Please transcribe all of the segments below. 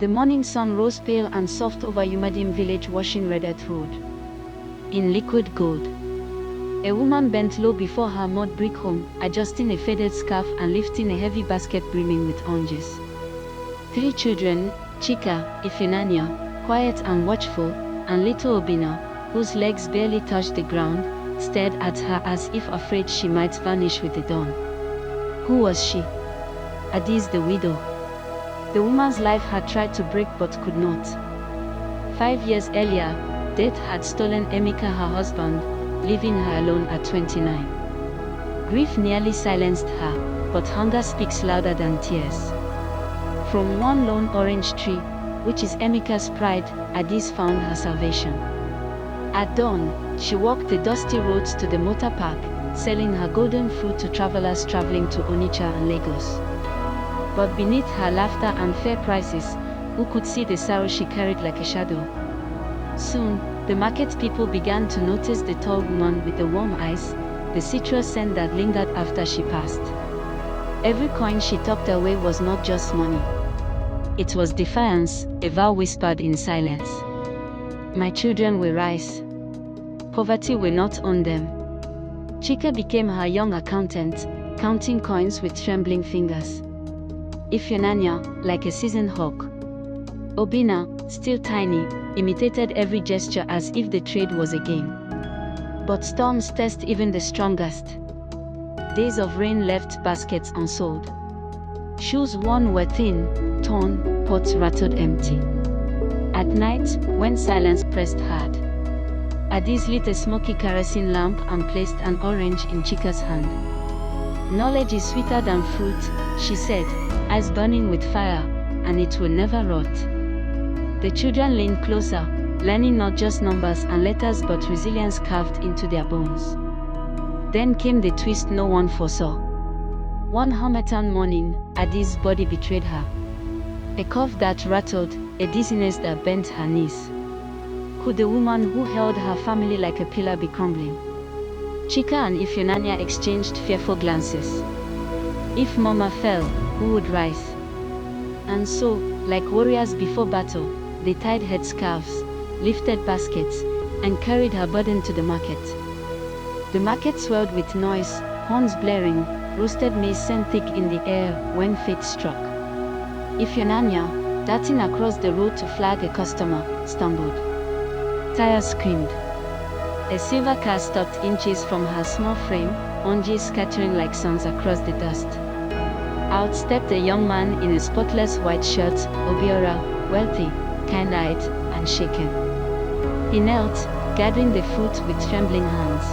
The morning sun rose pale and soft over Umadim village, washing red earth road in liquid gold. A woman bent low before her mud brick home, adjusting a faded scarf and lifting a heavy basket brimming with oranges. 3 children, Chika, Ifinanya, quiet and watchful, and little Obina, whose legs barely touched the ground, stared at her as if afraid she might vanish with the dawn. Who was she? Adiz, the widow. The woman's life had tried to break but could not. 5 years earlier, death had stolen Emeka, her husband, leaving her alone at 29. Grief nearly silenced her, but hunger speaks louder than tears. From one lone orange tree, which is Emeka's pride, Adiz found her salvation. At dawn, she walked the dusty roads to the motor park, selling her golden fruit to travelers traveling to Onitsha and Lagos. But beneath her laughter and fair prices, who could see the sorrow she carried like a shadow? Soon, the market people began to notice the tall woman with the warm eyes, the citrus scent that lingered after she passed. Every coin she tucked away was not just money. It was defiance, a vow whispered in silence. My children will rise. Poverty will not own them. Chika became her young accountant, counting coins with trembling fingers. Ifyonanya, like a seasoned hawk. Obina, still tiny, imitated every gesture as if the trade was a game. But storms test even the strongest. Days of rain left baskets unsold. Shoes worn were thin, torn, pots rattled empty. At night, when silence pressed hard, Adiz lit a smoky kerosene lamp and placed an orange in Chika's hand. Knowledge is sweeter than fruit, she said, eyes burning with fire, and it will never rot. The children leaned closer, learning not just numbers and letters but resilience carved into their bones. Then came the twist no one foresaw. One Harmattan morning, Adiz's body betrayed her. A cough that rattled, a dizziness that bent her knees. Could the woman who held her family like a pillar be crumbling? Chika and Ifyonanya exchanged fearful glances. If Mama fell, who would rise? And so, like warriors before battle, they tied headscarves, lifted baskets, and carried her burden to the market. The market swelled with noise, horns blaring, roasted maize sent thick in the air when fate struck. Ifyonanya, darting across the road to flag a customer, stumbled. Tires screamed. A silver car stopped inches from her small frame, oranges scattering like suns across the dust. Out stepped a young man in a spotless white shirt, Obiora, wealthy, kind-eyed, and shaken. He knelt, gathering the fruit with trembling hands.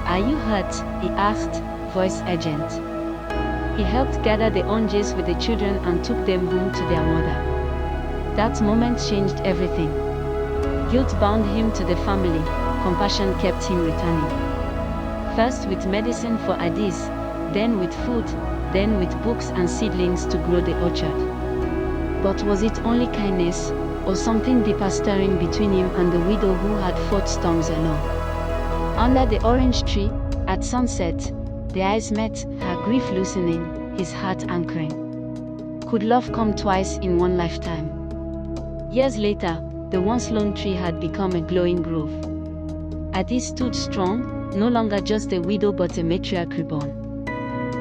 Are you hurt? He asked, voice urgent. He helped gather the oranges with the children and took them home to their mother. That moment changed everything. Guilt bound him to the family, compassion kept him returning. First with medicine for Adiz, then with food, then with books and seedlings to grow the orchard. But was it only kindness, or something deeper stirring between him and the widow who had fought storms alone? Under the orange tree, at sunset, their eyes met, her grief loosening, his heart anchoring. Could love come twice in one lifetime? Years later, the once lone tree had become a glowing grove. Adiz stood strong, no longer just a widow but a matriarch reborn.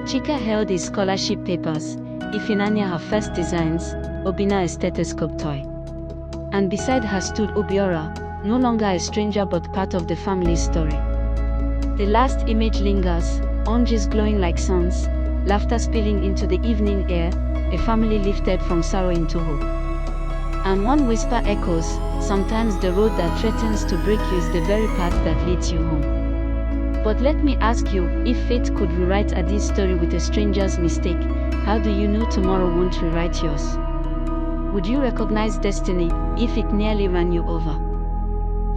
Chika held his scholarship papers, Ifyonanya her first designs, Obina a stethoscope toy. And beside her stood Obiora, no longer a stranger but part of the family's story. The last image lingers, oranges glowing like suns, laughter spilling into the evening air, a family lifted from sorrow into hope. And one whisper echoes, sometimes the road that threatens to break you is the very path that leads you home. But let me ask you, if fate could rewrite Adiz's story with a stranger's mistake, how do you know tomorrow won't rewrite yours? Would you recognize destiny, if it nearly ran you over?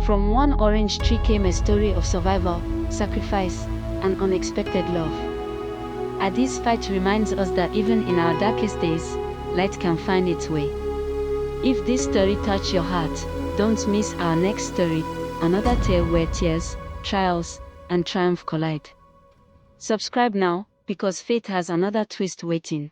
From one orange tree came a story of survival, sacrifice, and unexpected love. Adiz's fight reminds us that even in our darkest days, light can find its way. If this story touched your heart, don't miss our next story, another tale where tears, trials, and triumph collide. Subscribe now, because fate has another twist waiting.